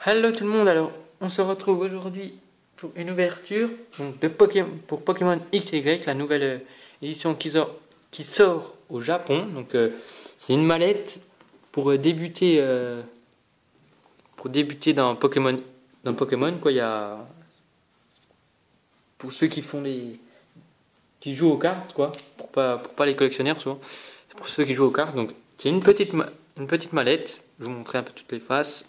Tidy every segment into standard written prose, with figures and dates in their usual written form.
Hello tout le monde, alors on se retrouve aujourd'hui pour une ouverture donc, de Pokémon, pour Pokémon X et Y, la nouvelle édition qui sort au Japon. Donc c'est une mallette pour débuter dans Pokémon quoi. Il y a pour ceux qui jouent aux cartes quoi, pour pas les collectionneurs souvent. C'est pour ceux qui jouent aux cartes. Donc c'est une petite mallette. Je vais vous montrer un peu toutes les faces.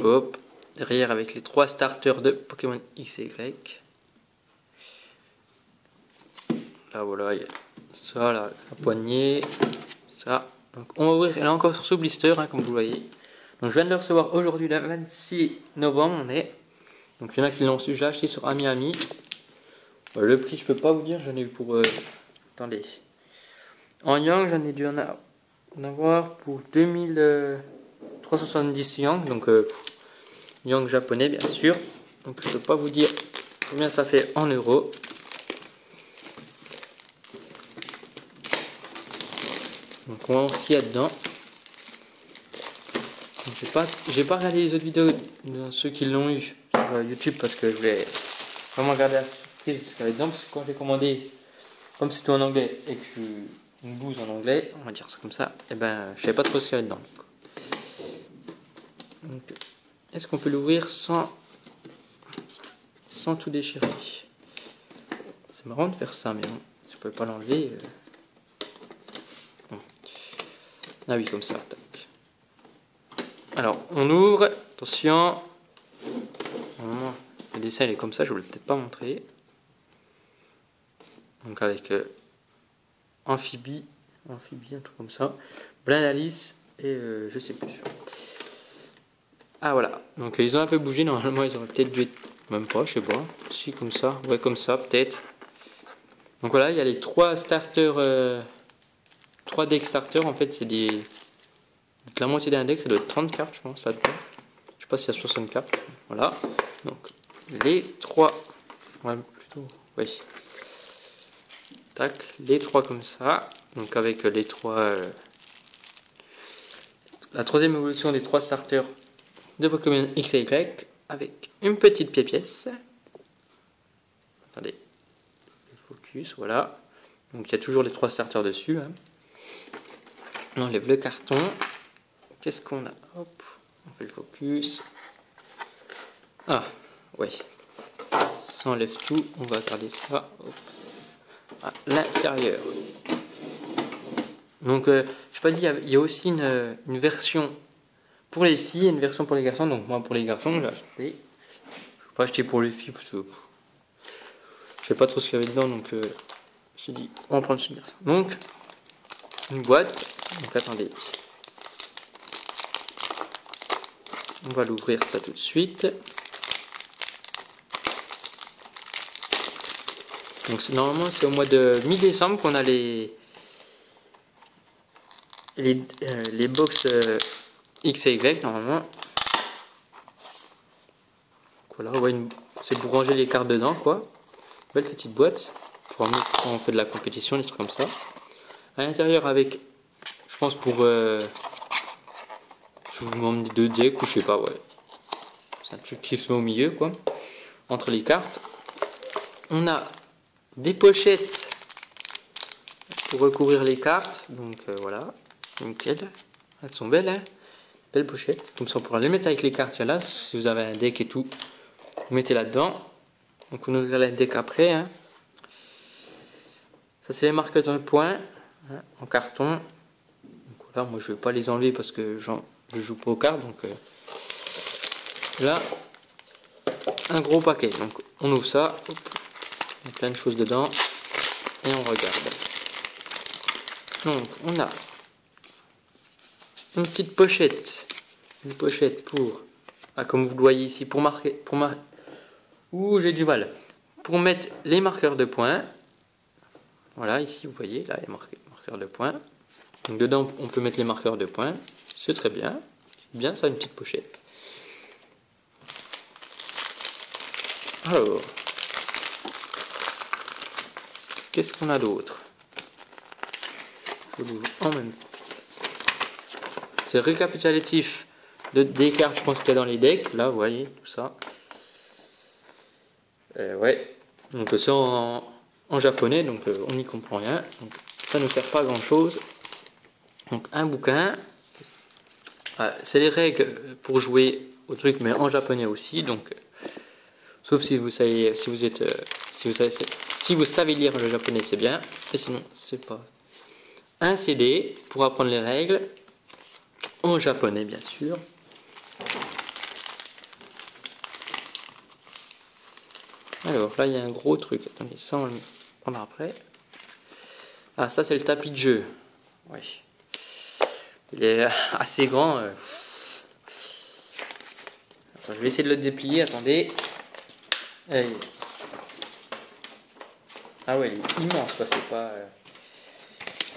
Hop, derrière avec les 3 starters de Pokémon X et Y. Là voilà, il y a ça, la poignée, ça. Donc on va ouvrir, elle est encore sous blister, hein, comme vous voyez. Donc je viens de le recevoir aujourd'hui, le 26 novembre, on est. Donc il y en a qui l'ont su, j'ai acheté sur Ami. Le prix, je peux pas vous dire, j'en ai eu pour... attendez. En Yang, j'en ai dû en avoir pour 2370 Yang, donc... Yang japonais bien sûr, donc je peux pas vous dire combien ça fait en euros. Donc on va voir ce qu'il y a dedans. J'ai pas regardé les autres vidéos de ceux qui l'ont eu sur YouTube parce que je voulais vraiment regarder la surprise ce qu'il y avait dedans, parce que quand j'ai commandé, comme c'est tout en anglais et que je suis une bouse en anglais, on va dire ça comme ça, et ben je savais pas trop ce qu'il y avait dedans. Donc, est-ce qu'on peut l'ouvrir sans tout déchirer? C'est marrant de faire ça, mais bon, si vous pouvez pas l'enlever. Bon. Ah oui, comme ça. Tac. Alors, on ouvre. Attention. Normalement, le dessin il est comme ça, je ne vous l'ai peut-être pas montrer. Donc avec amphibie, un truc comme ça. Blind Alice et je sais plus. Ah voilà, donc ils ont un peu bougé, normalement ils auraient peut-être dû être, même pas, je sais pas, si comme ça, ouais comme ça peut-être. Donc voilà, il y a les 3 starters, 3 decks starters, en fait c'est la moitié d'un deck, ça doit être 30 cartes je pense, là-dedans. Je sais pas s'il y a 60 cartes, voilà. Donc les 3, ouais plutôt, oui. Tac, les 3 comme ça, donc avec les 3, la troisième évolution des 3 starters de Pokémon X et Y avec une petite pièce. Attendez, le focus, voilà. Donc il y a toujours les 3 starters dessus. Hein. On enlève le carton. Qu'est-ce qu'on a? Hop, on fait le focus. Ah, ouais. Ça enlève tout. On va garder ça hop, à l'intérieur. Donc, je sais pas dit, il y a aussi une version pour les filles et une version pour les garçons. Donc moi pour les garçons j'ai acheté. Je ne vais pas acheter pour les filles parce que je sais pas trop ce qu'il y avait dedans, donc je me suis dit on va prendre celui-là. Donc une boîte. Donc attendez. On va l'ouvrir ça tout de suite. Donc normalement c'est au mois de mi-décembre qu'on a les box X et Y normalement. Voilà, ouais, c'est pour ranger les cartes dedans quoi. Belle petite boîte pour emmener quand on fait de la compétition, des trucs comme ça. À l'intérieur avec, je pense pour je vous demande 2 decks ou je sais pas, ouais. C'est un truc qui se met au milieu quoi. Entre les cartes. On a des pochettes pour recouvrir les cartes. Donc voilà, nickel. Elles sont belles, hein. Belles pochettes. Comme ça on pourra les mettre avec les cartes là. Si vous avez un deck et tout, vous mettez là-dedans. Donc on ouvrira le deck après. Hein. Ça c'est les marqueurs de points hein, en carton. Donc voilà, moi je vais pas les enlever parce que je joue pas aux cartes. Donc là, un gros paquet. Donc on ouvre ça. Hop. Il y a plein de choses dedans. Et on regarde. Donc on a une petite pochette. Une pochette pour... Ah, comme vous le voyez ici, pour marquer... Ouh, j'ai du mal. Pour mettre les marqueurs de points. Voilà, ici, vous voyez, là, il y a marqueurs de points. Donc, dedans, on peut mettre les marqueurs de points. C'est très bien. Bien ça, une petite pochette. Alors, qu'est-ce qu'on a d'autre? Je l'ouvre en même temps. C'est récapitulatif des cartes, je pense qu'il y a dans les decks. Là, vous voyez, tout ça. Ouais. Donc ça en japonais, donc on n'y comprend rien. Donc, ça ne sert pas à grand chose. Donc un bouquin. Ah, c'est les règles pour jouer au truc, mais en japonais aussi. Donc, sauf si vous savez, si vous êtes, si vous savez lire le japonais, c'est bien. Et sinon, c'est pas. Un CD pour apprendre les règles en japonais, bien sûr. Alors là, il y a un gros truc. Attendez, ça on va le prendre après. Ah, ça c'est le tapis de jeu. Oui. Il est assez grand. Attends, je vais essayer de le déplier. Attendez. Allez. Ah ouais, il est immense, quoi. C'est pas.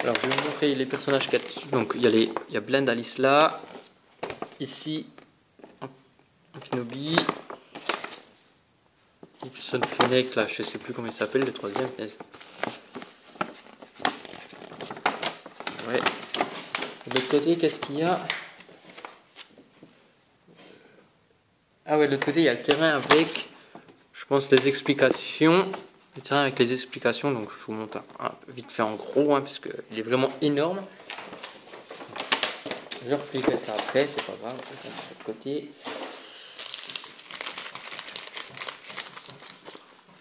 Alors, je vais vous montrer les personnages qu'il y a dessus. Donc, il y a Blend Alice là. Ici, un Kenobi. Gibson Fennec, là, je sais plus comment il s'appelle, le troisième. Ouais. De l'autre côté, qu'est-ce qu'il y a? Ah ouais, de l'autre côté, il y a le terrain avec, je pense, les explications. Le terrain avec les explications, donc je vous montre vite fait en gros, parce qu'il est vraiment énorme. Je repliquerai ça après, c'est pas grave. De l'autre côté.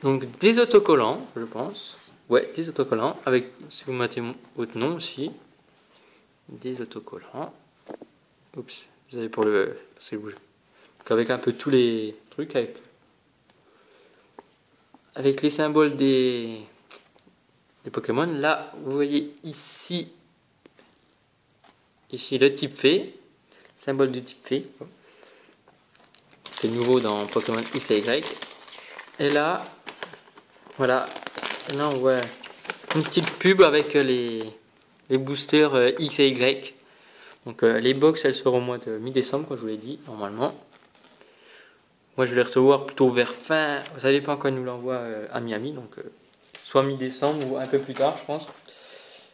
Donc des autocollants, je pense. Ouais, des autocollants, avec, si vous mettez votre nom aussi. Des autocollants. Oups, vous avez pour le... parce qu'il bouge. Donc avec un peu tous les trucs, avec les symboles des Pokémon. Là, vous voyez ici le type fée, symbole du type fée. C'est nouveau dans Pokémon X et Y. Et là, voilà, là on voit une petite pub avec les boosters X et Y. Donc les box elles seront au mois de mi-décembre, comme je vous l'ai dit, normalement. Moi je vais les recevoir plutôt vers fin, ça dépend quand ils nous l'envoient à Miami, donc soit mi-décembre ou un peu plus tard je pense,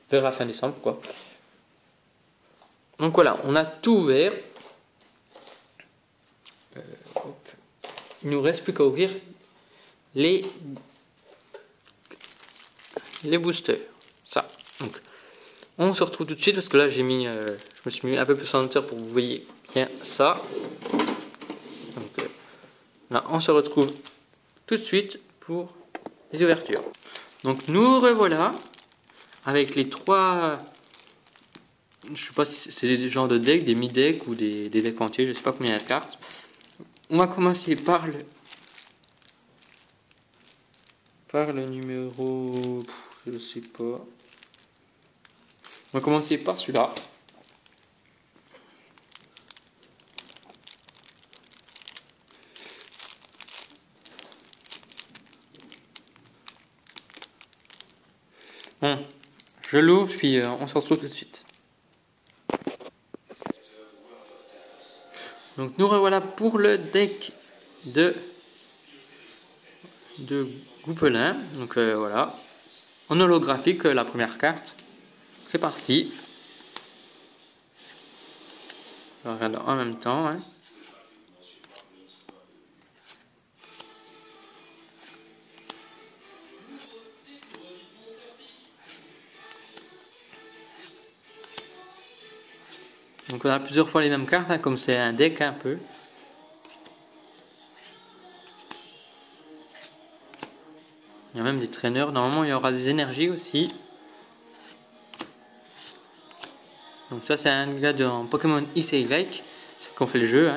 vers la fin décembre quoi. Donc voilà, on a tout ouvert. Il nous reste plus qu'à ouvrir les boosters. Ça. Donc on se retrouve tout de suite parce que là j'ai mis, je me suis mis un peu plus en hauteur pour que vous voyez bien ça. Donc là on se retrouve tout de suite pour les ouvertures. Donc nous revoilà avec les trois, je sais pas si c'est des genres de decks, des mi-decks ou des decks entiers, je sais pas combien il y a de cartes. On va commencer par le numéro, je sais pas. On va commencer par celui-là. Bon, je l'ouvre puis on se retrouve tout de suite. Donc nous revoilà pour le deck de Goupelin. Donc voilà, en holographique la première carte. C'est parti. Je regarde en même temps. Donc on a plusieurs fois les mêmes cartes, comme c'est un deck un peu. Il y a même des traîneurs. Normalement il y aura des énergies aussi. Donc ça c'est un gars dans Pokémon X et Y. C'est qu'on fait le jeu,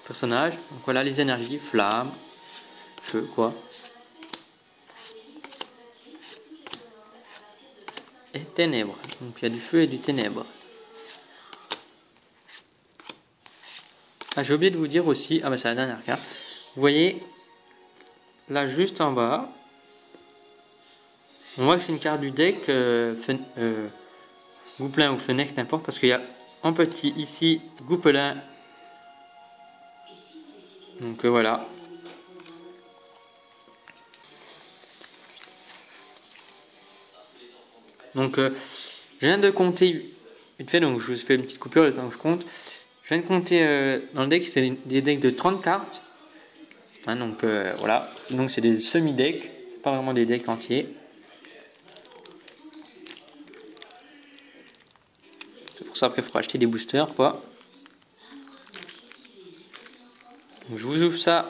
personnage. Donc voilà les énergies, flamme, feu quoi. Et ténèbres. Donc il y a du feu et du ténèbre. Ah, j'ai oublié de vous dire aussi, ah bah c'est la dernière carte. Vous voyez, là juste en bas, on voit que c'est une carte du deck Goupelin ou Fennec, n'importe, parce qu'il y a en petit ici Goupelin. Donc voilà. Donc je viens de compter vite fait, donc je vous fais une petite coupure le temps que je compte. Je viens de compter dans le deck, c'est des decks de 30 cartes. Hein, donc voilà, donc c'est des semi-decks, c'est pas vraiment des decks entiers. C'est pour ça qu'il faut acheter des boosters quoi. Donc, je vous ouvre ça.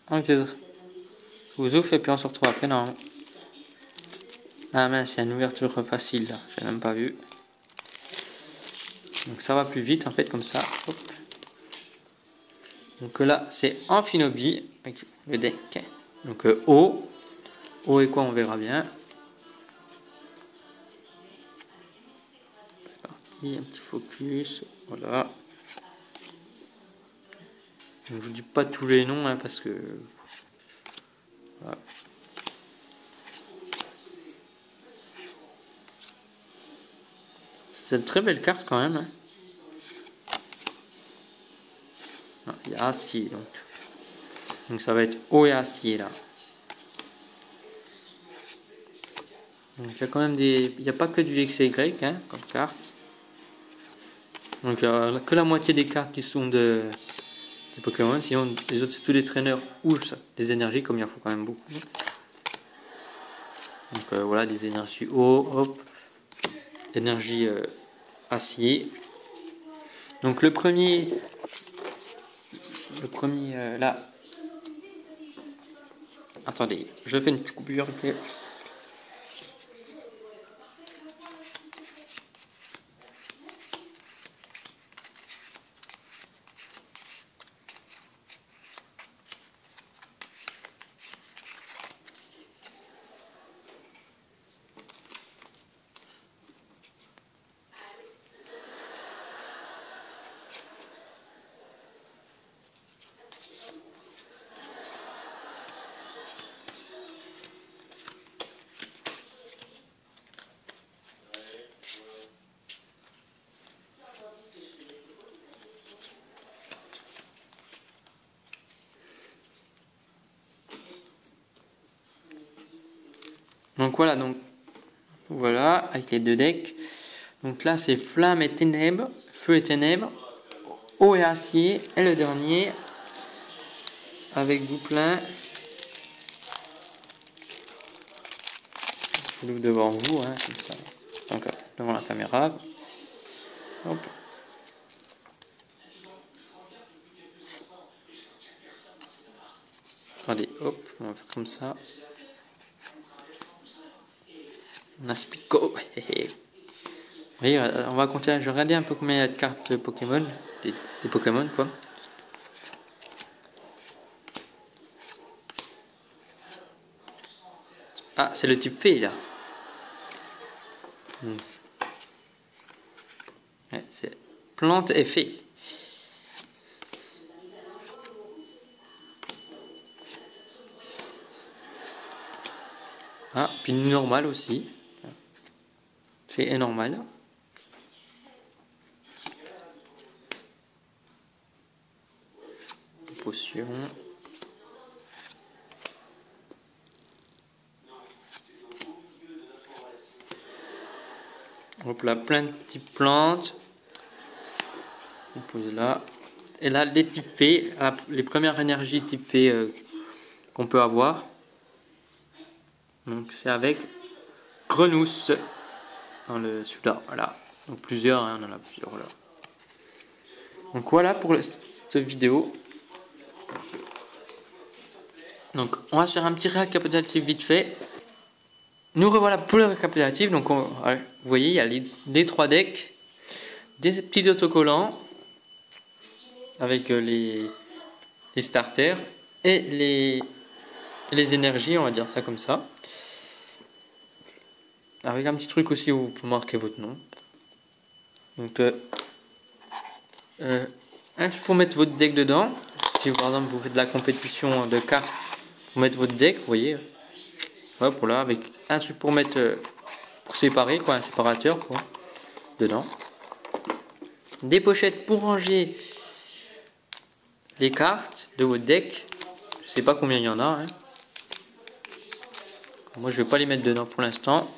Je vous ouvre et puis on se retrouve après dans... Ah mince, il y a une ouverture facile là, j'ai même pas vu. Donc ça va plus vite en fait comme ça. Hop. Donc là c'est Amphinobi avec le deck. Donc O. O et quoi on verra bien. C'est parti, un petit focus. Voilà. Donc, je vous dis pas tous les noms hein, parce que... Voilà. C'est une très belle carte quand même. Hein. Ah, il y a acier donc. Donc ça va être eau et acier là. Donc il y a quand même des... Il n'y a pas que du X et Y hein, comme carte. Donc il n'y a que la moitié des cartes qui sont des Pokémon. Sinon les autres c'est tous des traîneurs ou des énergies comme il en faut quand même beaucoup. Donc voilà des énergies eau, hop. Énergie acier. Donc le premier là. Attendez, je fais une petite coupure. Donc voilà, avec les deux decks. Donc là c'est flamme et ténèbres, feu et ténèbres, eau et acier, et le dernier avec du plein. Je l'ouvre devant vous, hein, comme ça. Donc devant la caméra. Hop. Attendez, hop, on va faire comme ça. On a Spico. Oui, on va compter. Je vais regarder un peu combien il y a de cartes Pokémon. Des Pokémon, quoi. Ah, c'est le type fée, là. Ouais, c'est plante et fée. Ah, puis normal aussi. Fée et normal. Potion. Hop là, plein de petites plantes. On pose là. Et là, les types fées, les premières énergies type fée qu'on peut avoir. Donc c'est avec Grenousse dans le celui-là. Voilà. Donc plusieurs, hein, on en a plusieurs là. Donc voilà pour cette vidéo. Donc on va faire un petit récapitulatif vite fait. Nous revoilà pour le récapitulatif. Donc vous voyez, il y a les 3 decks, des petits autocollants avec les starters et les énergies, on va dire ça comme ça. Avec un petit truc aussi où vous pouvez marquer votre nom. Donc un truc pour mettre votre deck dedans. Si par exemple vous faites de la compétition de cartes, vous mettez votre deck, vous voyez. Hop, voilà, avec un truc pour mettre, pour séparer, quoi, un séparateur, quoi, dedans. Des pochettes pour ranger les cartes de votre deck. Je sais pas combien il y en a. Hein. Moi, je vais pas les mettre dedans pour l'instant.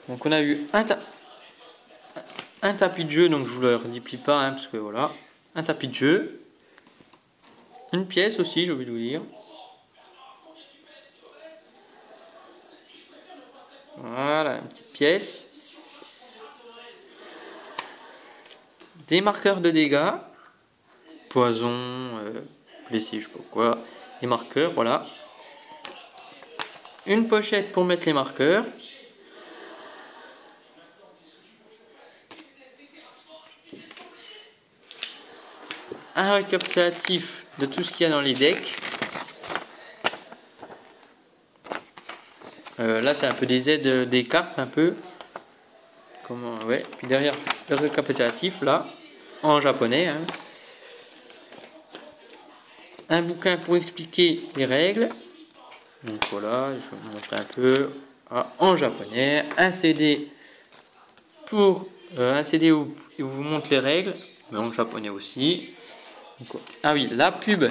Donc, on a eu un un tapis de jeu, donc je vous le redéplie pas, hein, parce que voilà, un tapis de jeu, une pièce aussi, j'ai oublié de vous dire. Voilà, une petite pièce. Des marqueurs de dégâts, poison, blessé, je sais pas quoi, des marqueurs, voilà. Une pochette pour mettre les marqueurs. Un récapitulatif de tout ce qu'il y a dans les decks. Là c'est un peu des aides des cartes un peu. Comment, ouais. Puis derrière le récapitulatif là, en japonais. Hein. Un bouquin pour expliquer les règles. Donc voilà, je vais vous montrer un peu. Ah, en japonais. Un CD pour un CD où il vous montre les règles, mais en japonais aussi. Donc, ah oui, la pub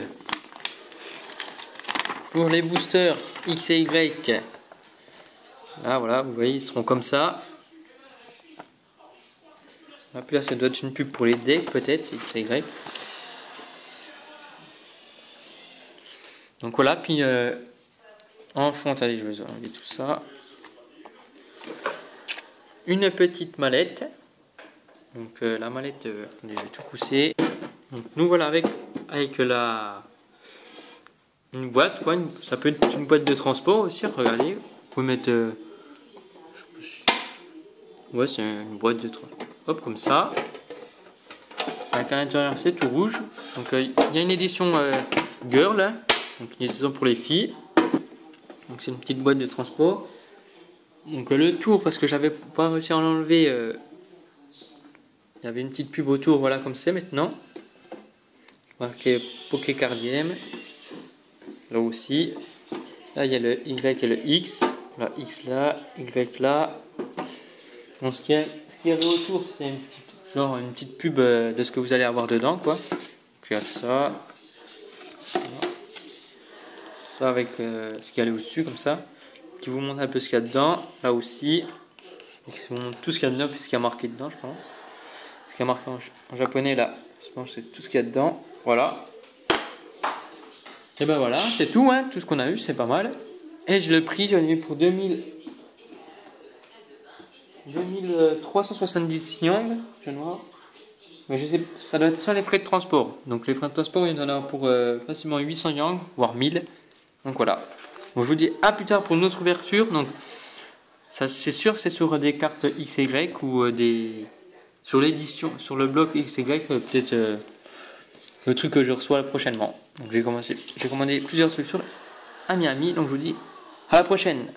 pour les boosters X et Y. Là, voilà, vous voyez, ils seront comme ça. Là, ça doit être une pub pour les decks, peut-être, X et Y. Donc voilà, puis en fond, allez, je vais enlever tout ça. Une petite mallette. Donc la mallette, attendez, je vais tout pousser. Donc nous voilà avec une boîte, quoi. Ça peut être une boîte de transport aussi, regardez. Vous pouvez mettre... ouais, c'est une boîte de transport. Hop, comme ça. Avec à l'intérieur, c'est tout rouge. Donc il y a une édition girl, hein. Donc une édition pour les filles. Donc c'est une petite boîte de transport. Donc le tour, parce que j'avais pas réussi à l'enlever, il y avait une petite pub autour, voilà comme c'est maintenant. Marqué Pokécardiem. Là aussi. Là il y a le Y et le X. Là X là, Y là. Donc ce qu'il y avait autour, c'était une petite pub de ce que vous allez avoir dedans, quoi. Donc il y a ça. Ça avec ce qu'il y a au-dessus, comme ça. Qui vous montre un peu ce qu'il y a dedans. Là aussi. Qui vous montre tout ce qu'il y a dedans, puis ce qu'il y a marqué dedans, je pense. Ce qu'il y a marqué en japonais, là. Je pense que c'est tout ce qu'il y a dedans. Voilà. Et ben voilà, c'est tout, hein. Tout ce qu'on a eu, c'est pas mal. Et je le prix, j'en ai eu pour 2370 yang, je vois. Mais je sais, ça doit être sans les frais de transport. Donc les frais de transport, il y en a pour facilement 800 yang, voire 1000. Donc voilà. Bon, je vous dis à plus tard pour une autre ouverture. Donc ça, c'est sûr que c'est sur des cartes XY ou sur l'édition, sur le bloc XY, peut-être le truc que je reçois prochainement. Donc j'ai commandé plusieurs trucs à Miami. Donc je vous dis à la prochaine.